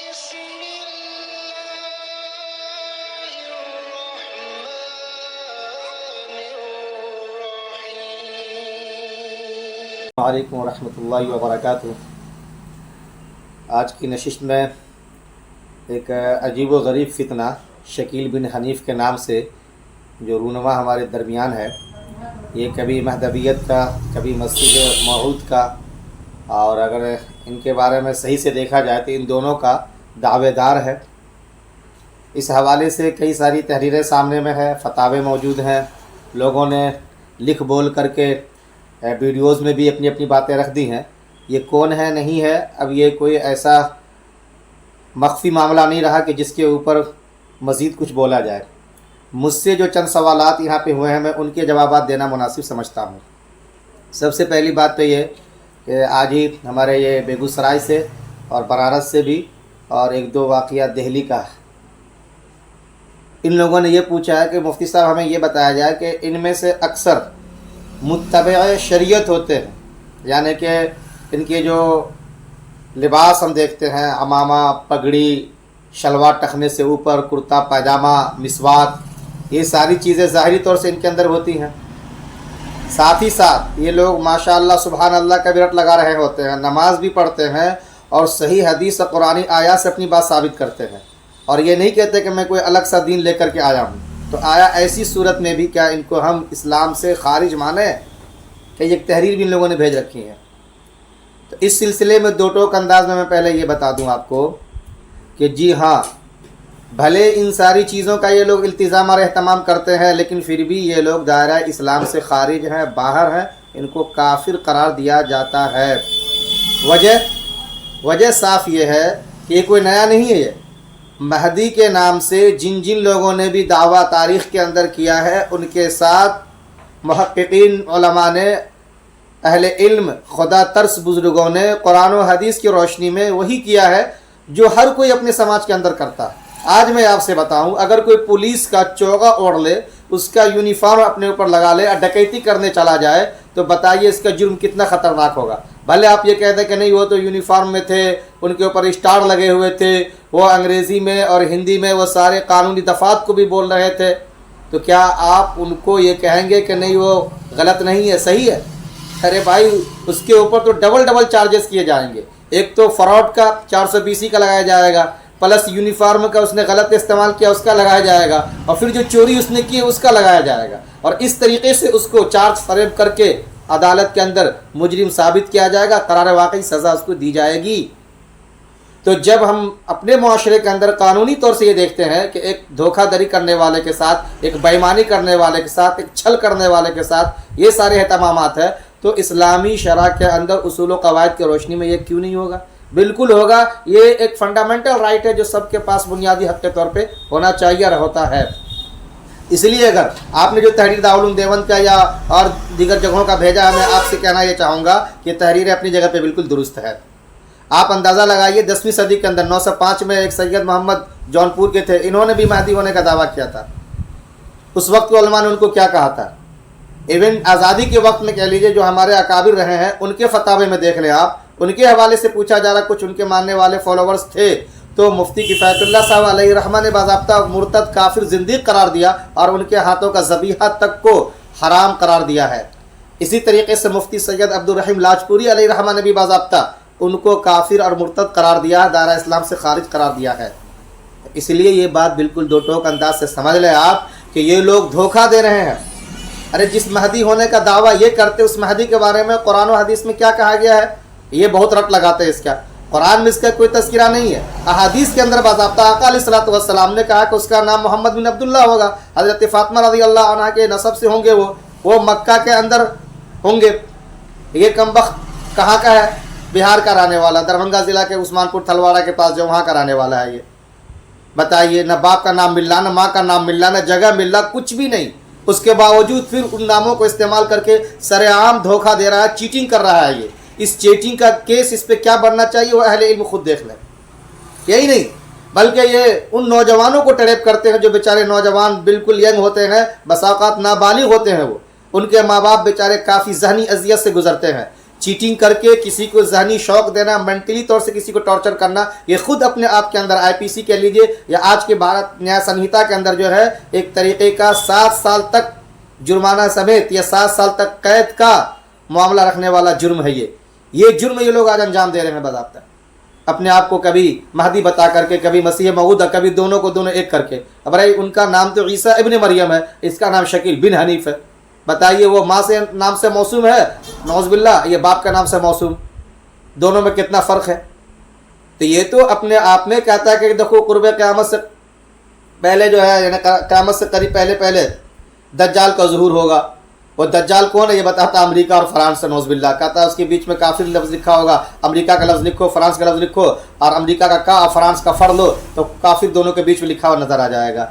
بسم الله الرحمن الرحيم علیکم ورحمۃ اللہ وبرکاتہ۔ آج کی نشست میں ایک عجیب و غریب فتنہ شکیل بن حنیف کے نام سے جو رونما ہمارے درمیان ہے، یہ کبھی مہدویت کا، کبھی مسجد موعود کا، اور اگر ان کے بارے میں صحیح سے دیکھا جائے تو ان دونوں کا دعوے دار ہے۔ اس حوالے سے کئی ساری تحریریں سامنے میں ہے، فتاوے موجود ہیں، لوگوں نے لکھ بول کر کے ویڈیوز میں بھی اپنی اپنی باتیں رکھ دی ہیں۔ یہ کون ہے نہیں ہے، اب یہ کوئی ایسا مخفی معاملہ نہیں رہا کہ جس کے اوپر مزید کچھ بولا جائے۔ مجھ سے جو چند سوالات یہاں پہ ہوئے ہیں میں ان کے جوابات دینا مناسب سمجھتا ہوں۔ سب سے پہلی بات تو یہ کہ آج ہی ہمارے یہ بیگو سرائے سے اور بنارس سے بھی اور ایک دو واقعات دہلی کا ہے۔ ان لوگوں نے یہ پوچھا ہے کہ مفتی صاحب ہمیں یہ بتایا جائے کہ ان میں سے اکثر متبع شریعت ہوتے ہیں، یعنی کہ ان کے جو لباس ہم دیکھتے ہیں، عمامہ، پگڑی، شلوار ٹخنے سے اوپر، کرتا پاجامہ، مسواک، یہ ساری چیزیں ظاہری طور سے ان کے اندر ہوتی ہیں۔ ساتھ ہی ساتھ یہ لوگ ماشاءاللہ سبحان اللہ کا بھی رٹ لگا رہے ہوتے ہیں، نماز بھی پڑھتے ہیں اور صحیح حدیث اور قرآنی آیات سے اپنی بات ثابت کرتے ہیں، اور یہ نہیں کہتے کہ میں کوئی الگ سا دین لے کر کے آیا ہوں۔ تو آیا ایسی صورت میں بھی کیا ان کو ہم اسلام سے خارج مانیں کہ یہ تحریر بھی ان لوگوں نے بھیج رکھی ہے؟ تو اس سلسلے میں دو ٹوک انداز میں پہلے یہ بتا دوں آپ کو کہ جی ہاں، بھلے ان ساری چیزوں کا یہ لوگ التزام اور اہتمام کرتے ہیں، لیکن پھر بھی یہ لوگ دائرہ اسلام سے خارج ہیں، باہر ہیں، ان کو کافر قرار دیا جاتا ہے۔ وجہ صاف یہ ہے کہ یہ کوئی نیا نہیں ہے۔ یہ مہدی کے نام سے جن جن لوگوں نے بھی دعویٰ تاریخ کے اندر کیا ہے، ان کے ساتھ محققین علماء نے، اہل علم، خدا ترس بزرگوں نے قرآن و حدیث کی روشنی میں وہی کیا ہے جو ہر کوئی اپنے سماج کے اندر کرتا ہے۔ آج میں آپ سے بتاؤں، اگر کوئی پولیس کا چوغا اوڑھ لے، اس کا یونیفارم اپنے اوپر لگا لے اور ڈکیتی کرنے چلا جائے تو بتائیے اس کا جرم کتنا خطرناک ہوگا۔ بھلے آپ یہ کہتے ہیں کہ نہیں وہ تو یونیفارم میں تھے، ان کے اوپر اسٹار لگے ہوئے تھے، وہ انگریزی میں اور ہندی میں وہ سارے قانونی دفعات کو بھی بول رہے تھے، تو کیا آپ ان کو یہ کہیں گے کہ نہیں وہ غلط نہیں ہے، صحیح ہے؟ ارے بھائی، اس کے اوپر تو ڈبل چارجز کیے جائیں گے۔ ایک تو فراڈ کا 420 کا لگایا جائے گا، پلس یونیفارم کا اس نے غلط استعمال کیا اس کا لگایا جائے گا، اور پھر جو چوری اس نے کی اس کا لگایا جائے گا، اور اس طریقے سے اس کو چارج فریب کر کے عدالت کے اندر مجرم ثابت کیا جائے گا، قرار واقعی سزا اس کو دی جائے گی۔ تو جب ہم اپنے معاشرے کے اندر قانونی طور سے یہ دیکھتے ہیں کہ ایک دھوکہ دھڑی کرنے والے کے ساتھ، ایک بےایمانی کرنے والے کے ساتھ، ایک چھل کرنے والے کے ساتھ یہ سارے اہتمامات ہیں، تو اسلامی شرع کے اندر اصول و قواعد کی روشنی میں یہ کیوں نہیں ہوگا؟ بالکل ہوگا۔ یہ ایک فنڈامنٹل رائٹ ہے جو سب کے پاس بنیادی حق کے طور پہ ہونا چاہیے اور ہوتا ہے۔ اس لیے اگر آپ نے جو تحریر دارالعلوم دیوبند کا یا اور دیگر جگہوں کا بھیجا ہے، میں آپ سے کہنا یہ چاہوں گا کہ تحریر اپنی جگہ پہ بالکل درست ہے۔ آپ اندازہ لگائیے 10ویں صدی کے اندر 905 میں ایک سید محمد جونپور کے تھے، انہوں نے بھی مہدی ہونے کا دعویٰ کیا تھا۔ اس وقت علماء نے ان کو کیا کہا تھا؟ ایون آزادی کے وقت میں کہہ لیجئے جو ہمارے اکابر رہے ہیں ان کے فتاوے میں دیکھ لیں آپ، ان کے حوالے سے پوچھا جا رہا، کچھ ان کے ماننے والے فالوورز تھے، تو مفتی کفایت اللہ صاحب علیہ رحمہ نے باضابطہ مرتد، کافر، زندیق قرار دیا اور ان کے ہاتھوں کا ذبیحہ تک کو حرام قرار دیا ہے۔ اسی طریقے سے مفتی سید عبدالرحیم لاجپوری علیہ رحمہ نے بھی باضابطہ ان کو کافر اور مرتد قرار دیا، دائرہ اسلام سے خارج قرار دیا ہے۔ اس لیے یہ بات بالکل دو ٹوک انداز سے سمجھ لیں آپ کہ یہ لوگ دھوکہ دے رہے ہیں۔ ارے جس مہدی ہونے کا دعویٰ یہ کرتے، اس مہدی کے بارے میں قرآن و حدیث میں کیا کہا گیا ہے؟ یہ بہت رٹ لگاتے ہیں اس کا۔ قرآن میں اس کا کوئی تذکرہ نہیں ہے، احادیث کے اندر باضابطہ آقا علیہ الصلوۃ والسلام نے کہا کہ اس کا نام محمد بن عبداللہ ہوگا، حضرت فاطمہ رضی اللہ عنہ کے نسب سے ہوں گے، وہ مکہ کے اندر ہوں گے۔ یہ کمبخت کہاں کا ہے؟ بہار کا رہنے والا، دربھنگہ ضلع کے عثمان پور تھلواڑہ کے پاس جو وہاں کا رہنے والا ہے۔ یہ بتائیے، نہ باپ کا نام ملا، نہ ماں کا نام ملا، نہ جگہ ملا، کچھ بھی نہیں، اس کے باوجود پھر ان ناموں کو استعمال کر کے سر عام دھوکہ دے رہا ہے، چیٹنگ کر رہا ہے۔ یہ اس چیٹنگ کا کیس اس پہ کیا بننا چاہیے وہ اہل علم خود دیکھ لیں۔ یہی نہیں بلکہ یہ ان نوجوانوں کو ٹریپ کرتے ہیں جو بیچارے نوجوان بالکل ینگ ہوتے ہیں، بسا اوقات نابالغ ہوتے ہیں، وہ ان کے ماں باپ بیچارے کافی ذہنی اذیت سے گزرتے ہیں، چیٹنگ کر کے کسی کو ذہنی شوق دینا، مینٹلی طور سے کسی کو ٹارچر کرنا، یہ خود اپنے آپ کے اندر IPC کہہ لیجئے یا آج کے بھارت نیائے سنہتا کے اندر جو ہے ایک طریقے کا 7 سال تک جرمانہ سمیت یا 7 سال تک قید کا معاملہ رکھنے والا جرم ہے یہ جرم یہ لوگ آج انجام دے رہے ہیں باضابطہ، اپنے آپ کو کبھی مہدی بتا کر کے، کبھی مسیح موعود، کبھی دونوں کو دونوں ایک کر کے۔ اب بھائی ان کا نام تو عیسیٰ ابن مریم ہے، اس کا نام شکیل بن حنیف ہے، بتائیے وہ ماں سے نام سے موسوم ہے، نعوذ باللہ، یہ باپ کا نام سے موسوم، دونوں میں کتنا فرق ہے۔ تو یہ تو اپنے آپ میں کہتا ہے کہ دیکھو قرب قیامت سے پہلے جو ہے، یعنی قیامت سے قریب پہلے دجال کا ظہور ہوگا۔ وہ دجال کون ہے یہ بتاتا امریکہ اور فرانس سے، نعوذ باللہ، کہتا ہے اس کے بیچ میں کافر لفظ لکھا ہوگا، امریکہ کا لفظ لکھو، فرانس کا لفظ لکھو، اور امریکہ کا کا اور فرانس کا فر لو تو کافر دونوں کے بیچ میں لکھا ہوا نظر آ جائے گا۔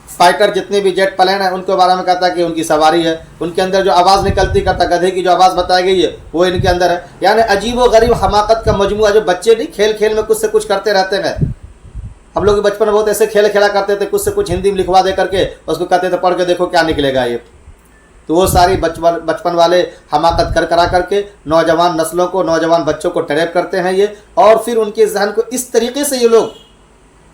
فائٹر جتنے بھی جیٹ پلین ہیں ان کے بارے میں کہتا ہے کہ ان کی سواری ہے، ان کے اندر جو آواز نکلتی کرتا گدھے کی جو آواز بتائی گئی ہے وہ ان کے اندر ہے۔ یعنی عجیب و غریب حماقت کا مجموعہ، جو بچے نہیں کھیل کھیل میں کچھ سے کچھ کرتے رہتے ہیں۔ ہم لوگ بچپن میں بہت ایسے کھیل کھیلا کرتے تھے، کچھ سے کچھ ہندی میں لکھوا دے کر کے اس کو کہتے تھے پڑھ کے دیکھو کیا نکلے گا یہ۔ تو وہ ساری بچپن والے حماقت کرا کر کے نوجوان نسلوں کو، نوجوان بچوں کو ٹریپ کرتے ہیں یہ، اور پھر ان کے ذہن کو اس طریقے سے یہ لوگ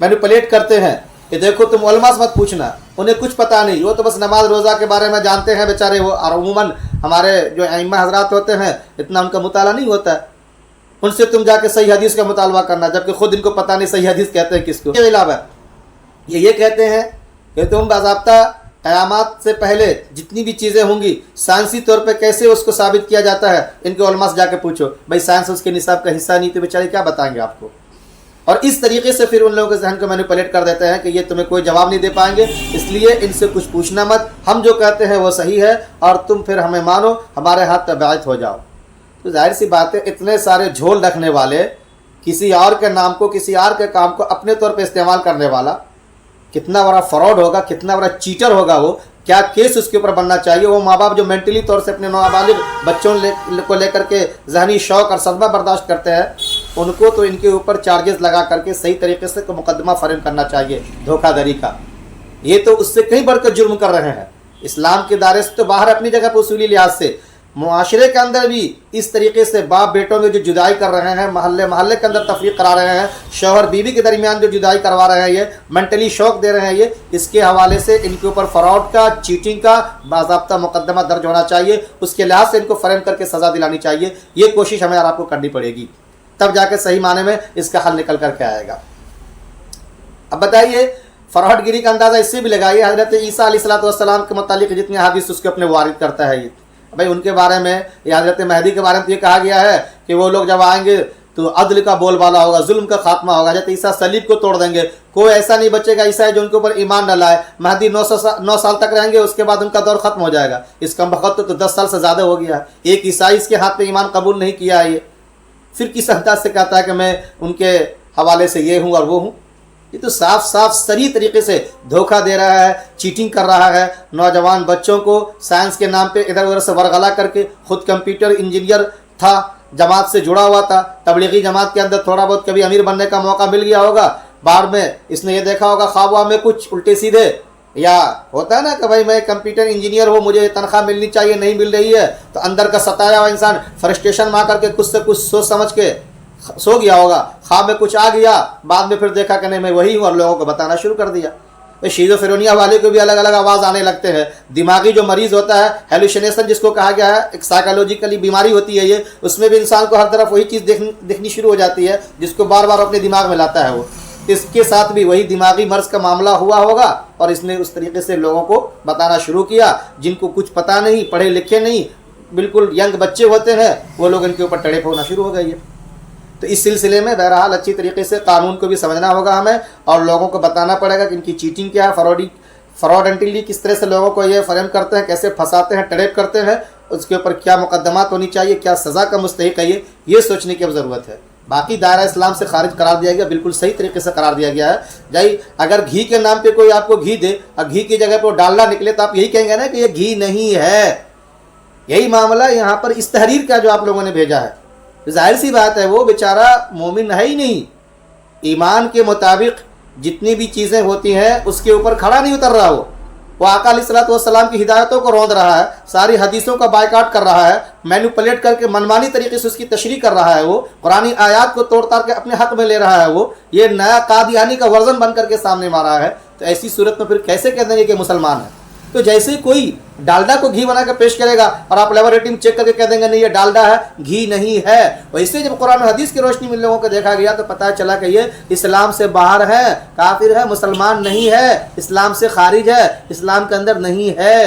مینیپولیٹ کرتے ہیں کہ دیکھو تم علماء سے مت پوچھنا، انہیں کچھ پتہ نہیں، وہ تو بس نماز روزہ کے بارے میں جانتے ہیں بیچارے وہ، اور عموماً ہمارے جو ائمہ حضرات ہوتے ہیں اتنا ان کا مطالعہ نہیں ہوتا ہے، ان سے تم جا کے صحیح حدیث کا مطالبہ کرنا، جبکہ خود ان کو پتہ نہیں صحیح حدیث کہتے ہیں کس کو۔ کے علاوہ یہ کہتے ہیں کہ تم باضابطہ قیامات سے پہلے جتنی بھی چیزیں ہوں گی سائنسی طور پہ کیسے اس کو ثابت کیا جاتا ہے، ان کے علماء سے جا کے پوچھو، بھائی سائنس اس کے نصاب کا حصہ نہیں تو بیچارے کیا بتائیں گے آپ کو۔ اور اس طریقے سے پھر ان لوگوں کے ذہن کو مینیپولیٹ کر دیتے ہیں کہ یہ تمہیں کوئی جواب نہیں دے پائیں گے، اس لیے ان سے کچھ پوچھنا مت، ہم جو کہتے ہیں وہ صحیح ہے اور تم پھر ہمیں مانو، ہمارے ہاتھ پہ بیعت ہو جاؤ۔ تو ظاہر سی بات ہے اتنے سارے جھول رکھنے والے، کسی اور کے نام کو، کسی اور کے کام کو اپنے طور پہ استعمال کرنے والا، کتنا بڑا فراڈ ہوگا، کتنا بڑا چیٹر ہوگا وہ، کیا کیس اس کے اوپر بننا چاہیے۔ وہ ماں باپ جو مینٹلی طور سے اپنے نابالغ بچوں کو لے کر کے ذہنی شوق اور صدمہ برداشت کرتے ہیں، ان کو تو ان کے اوپر چارجز لگا کر کے صحیح طریقے سے مقدمہ فرم کرنا چاہیے دھوکہ دھڑی کا۔ یہ تو اس سے کہیں بڑھ کر جرم کر رہے ہیں، اسلام کے دائرے سے تو باہر، اپنی جگہ پر اصولی لحاظ سے معاشرے کے اندر بھی اس طریقے سے باپ بیٹوں میں جو جدائی کر رہے ہیں، محلے کے اندر تفریق کرا رہے ہیں، شوہر بیوی کے درمیان جو جدائی کروا رہے ہیں، یہ مینٹلی شوق دے رہے ہیں، یہ اس کے حوالے سے ان کے اوپر فراڈ کا، چیٹنگ کا باضابطہ مقدمہ درج ہونا چاہیے، اس کے لحاظ سے ان کو فریم کر کے سزا دلانی چاہیے۔ یہ کوشش ہمیں اور آپ کو کرنی پڑے گی، تب جا کے صحیح معنی میں اس کا حل نکل کر کے آئے گا۔ اب بتائیے فراڈ گیری کا اندازہ اس سے بھی لگائیے، حضرت عیسیٰ علیہ السلام کے متعلق جتنے حدیث اس کے اپنے وارد کرتا ہے یہ، بھائی ان کے بارے میں یا حضرت مہدی کے بارے میں یہ کہا گیا ہے کہ وہ لوگ جب آئیں گے تو عدل کا بول بالا ہوگا، ظلم کا خاتمہ ہوگا، حضرت عیسیٰ صلیب کو توڑ دیں گے، کوئی ایسا نہیں بچے گا عیسائی جو ان کے اوپر ایمان نہ لائے، مہدی 9 سال تک رہیں گے، اس کے بعد ان کا دور ختم ہو جائے گا۔ اس کا وقت تو 10 سال سے زیادہ ہو گیا ہے، ایک عیسائی اس کے ہاتھ پہ ایمان قبول نہیں کیا ہے، یہ پھر کس انداز سے کہتا ہے کہ میں ان کے حوالے سے یہ ہوں اور وہ ہوں۔ یہ تو صاف صریح طریقے سے دھوکہ دے رہا ہے، چیٹنگ کر رہا ہے، نوجوان بچوں کو سائنس کے نام پہ ادھر ادھر سے ورغلا کر کے، خود کمپیوٹر انجینئر تھا، جماعت سے جڑا ہوا تھا، تبلیغی جماعت کے اندر تھوڑا بہت کبھی امیر بننے کا موقع مل گیا ہوگا، بعد میں اس نے یہ دیکھا ہوگا خواب میں کچھ الٹے سیدھے، یا ہوتا ہے نا کہ بھائی میں کمپیوٹر انجینئر ہوں، مجھے تنخواہ ملنی چاہیے، نہیں مل رہی ہے، تو اندر کا ستایا ہوا انسان فرسٹریشن میں آ کر کے کچھ سے کچھ سوچ سمجھ کے سو گیا ہوگا، خواب میں کچھ آ گیا، بعد میں پھر دیکھا کہ نہیں میں وہی ہوں، اور لوگوں کو بتانا شروع کر دیا۔ شیزوفرینیا والے کو بھی الگ الگ آواز آنے لگتے ہیں، دماغی جو مریض ہوتا ہے، ہیلوسینیشن جس کو کہا گیا ہے، ایک سائیکالوجیکلی بیماری ہوتی ہے یہ، اس میں بھی انسان کو ہر طرف وہی چیز دیکھنی شروع ہو جاتی ہے جس کو بار بار اپنے دماغ میں لاتا ہے وہ، اس کے ساتھ بھی وہی دماغی مرض کا معاملہ ہوا ہوگا، اور اس نے اس طریقے سے لوگوں کو بتانا شروع کیا، جن کو کچھ پتہ نہیں، پڑھے لکھے نہیں، بالکل ینگ بچے ہوتے ہیں، وہ لوگ ان کے اوپر ٹڑے ہونا شروع ہو گئی ہے۔ تو اس سلسلے میں بہرحال اچھی طریقے سے قانون کو بھی سمجھنا ہوگا ہمیں، اور لوگوں کو بتانا پڑے گا کہ ان کی چیٹنگ کیا ہے، فراڈنٹلی کس طرح سے لوگوں کو یہ فریم کرتے ہیں، کیسے پھنساتے ہیں، ٹریپ کرتے ہیں، اس کے اوپر کیا مقدمات ہونی چاہیے، کیا سزا کا مستحق ہے، یہ سوچنے کی اب ضرورت ہے۔ باقی دائرہ اسلام سے خارج قرار دیا گیا، بالکل صحیح طریقے سے قرار دیا گیا ہے۔ جائی اگر گھی کے نام پہ کوئی آپ کو گھی دے اور گھی کی جگہ پہ ڈالنا نکلے تو آپ یہی کہیں گے نا کہ یہ گھی نہیں ہے۔ یہی معاملہ یہاں پر اس تحریر کا جو آپ لوگوں نے بھیجا ہے، ظاہر سی بات ہے وہ بیچارہ مومن ہے ہی نہیں، ایمان کے مطابق جتنی بھی چیزیں ہوتی ہیں اس کے اوپر کھڑا نہیں اتر رہا وہ، وہ آقا علیہ الصلوۃ والسلام کی ہدایتوں کو روند رہا ہے، ساری حدیثوں کا بائیکاٹ کر رہا ہے، مینوپولیٹ کر کے منمانی طریقے سے اس کی تشریح کر رہا ہے، وہ قرآنی آیات کو توڑ تاڑ کے اپنے حق میں لے رہا ہے، وہ یہ نیا قادیانی کا ورژن بن کر کے سامنے مارا ہے، تو ایسی صورت میں پھر کیسے کہہ دیں گے کہ مسلمان ہے؟ تو جیسے کوئی ڈالڈا کو گھی بنا کے پیش کرے گا اور آپ لیبارٹری میں چیک کر کے کہہ دیں گے نہیں یہ ڈالڈا ہے، گھی نہیں ہے، ویسے جب قرآن و حدیث کی روشنی میں لوگوں کو دیکھا گیا تو پتہ چلا کہ یہ اسلام سے باہر ہے، کافر ہے، مسلمان نہیں ہے، اسلام سے خارج ہے، اسلام کے اندر نہیں ہے۔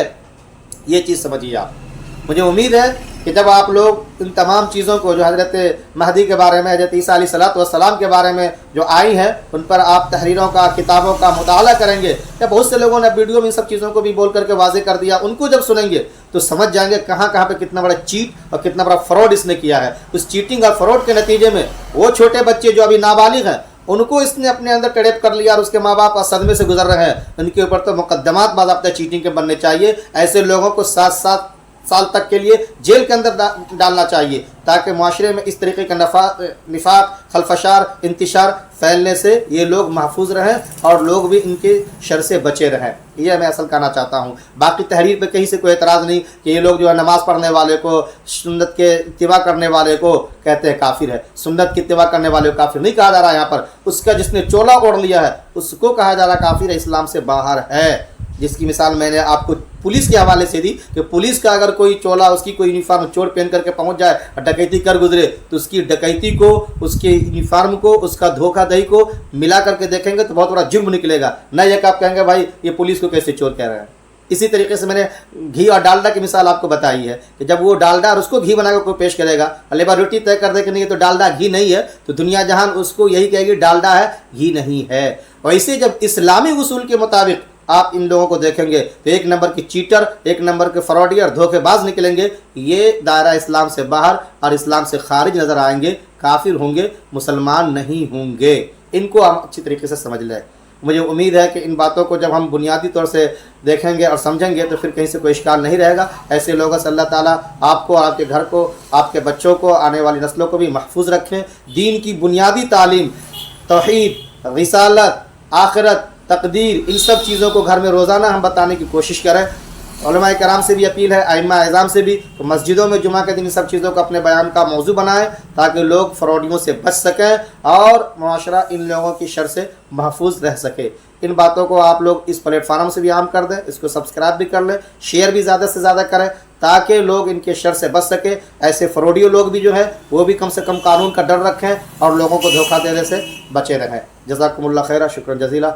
یہ چیز سمجھیے آپ۔ مجھے امید ہے کہ جب آپ لوگ ان تمام چیزوں کو جو حضرت مہدی کے بارے میں، حضرت عیسیٰ علیہ السلام کے بارے میں جو آئی ہیں ان پر آپ تحریروں کا، کتابوں کا مطالعہ کریں گے، یا بہت سے لوگوں نے ویڈیو میں ان سب چیزوں کو بھی بول کر کے واضح کر دیا، ان کو جب سنیں گے تو سمجھ جائیں گے کہاں کہاں پہ کتنا بڑا چیٹ اور کتنا بڑا فراڈ اس نے کیا ہے۔ اس چیٹنگ اور فراڈ کے نتیجے میں وہ چھوٹے بچے جو ابھی نابالغ ہیں ان کو اس نے اپنے اندر ٹریپ کر لیا اور اس کے ماں باپ صدمے سے گزر رہے ہیں، ان کے اوپر تو مقدمات باضابطہ چیٹنگ کے بننے چاہیے، ایسے لوگوں کو 7 سال تک کے لیے جیل کے اندر ڈالنا چاہیے تاکہ معاشرے میں اس طریقے کا نفاق، خلفشار، انتشار پھیلنے سے یہ لوگ محفوظ رہیں اور لوگ بھی ان کے شر سے بچے رہیں۔ یہ میں اصل کہنا چاہتا ہوں۔ باقی تحریر پہ کہیں سے کوئی اعتراض نہیں کہ یہ لوگ جو ہے نماز پڑھنے والے کو، سنت کے اتباع کرنے والے کو کہتے ہیں کافر ہے۔ سنت کی اتباع کرنے والے کو کافر نہیں کہا جا رہا ہے، یہاں پر اس کا جس نے چولا اوڑھ لیا ہے اس کو کہا جا رہا کافر ہے، اسلام سے باہر ہے، جس کی مثال میں نے آپ کو پولیس کے حوالے سے دی کہ پولیس کا اگر کوئی چولا، اس کی کوئی یونیفارم چور پہن کر کے پہنچ جائے اور ڈکیتی کر گزرے تو اس کی ڈکیتی کو، اس کے یونیفارم کو، اس کا دھوکہ دہی کو ملا کر کے دیکھیں گے تو بہت بڑا جرم نکلے گا، نہ یہ کہ آپ کہیں گے بھائی یہ پولیس کو کیسے چور کہہ رہے ہیں۔ اسی طریقے سے میں نے گھی اور ڈالڈا کی مثال آپ کو بتائی ہے کہ جب وہ ڈالڈا اور اس کو گھی بنا کے کوئی پیش کرے گا اور لیبارٹری طے کر دے کہ نہیں یہ تو ڈالڈا گھی نہیں ہے تو دنیا جہان اس کو یہی کہے گی ڈالڈا ہے، گھی نہیں ہے۔ ویسے جب اسلامی اصول کے مطابق آپ ان لوگوں کو دیکھیں گے تو ایک نمبر کی چیٹر، ایک نمبر کے فراڈی اور دھوکے باز نکلیں گے، یہ دائرہ اسلام سے باہر اور اسلام سے خارج نظر آئیں گے، کافر ہوں گے، مسلمان نہیں ہوں گے۔ ان کو ہم اچھی طریقے سے سمجھ لیں۔ مجھے امید ہے کہ ان باتوں کو جب ہم بنیادی طور سے دیکھیں گے اور سمجھیں گے تو پھر کہیں سے کوئی اشکال نہیں رہے گا۔ ایسے لوگوں سے اللہ تعالیٰ آپ کو اور آپ کے گھر کو، آپ کے بچوں کو، آنے والی نسلوں کو بھی محفوظ رکھیں۔ دین کی بنیادی تعلیم، توحید، رسالت، آخرت، تقدیر، ان سب چیزوں کو گھر میں روزانہ ہم بتانے کی کوشش کریں۔ علماء کرام سے بھی اپیل ہے، ائمہ اعظام سے بھی، تو مسجدوں میں جمعہ کے دن ان سب چیزوں کو اپنے بیان کا موضوع بنائیں تاکہ لوگ فراڈیوں سے بچ سکیں اور معاشرہ ان لوگوں کی شر سے محفوظ رہ سکے۔ ان باتوں کو آپ لوگ اس پلیٹ فارم سے بھی عام کر دیں، اس کو سبسکرائب بھی کر لیں، شیئر بھی زیادہ سے زیادہ کریں تاکہ لوگ ان کے شر سے بچ سکے۔ ایسے فراڈیوں لوگ بھی جو ہے وہ بھی کم سے کم قانون کا ڈر رکھیں اور لوگوں کو دھوکہ دینے سے بچے رہیں۔ جزاکم اللہ خیرہ، شکرا جزیلا۔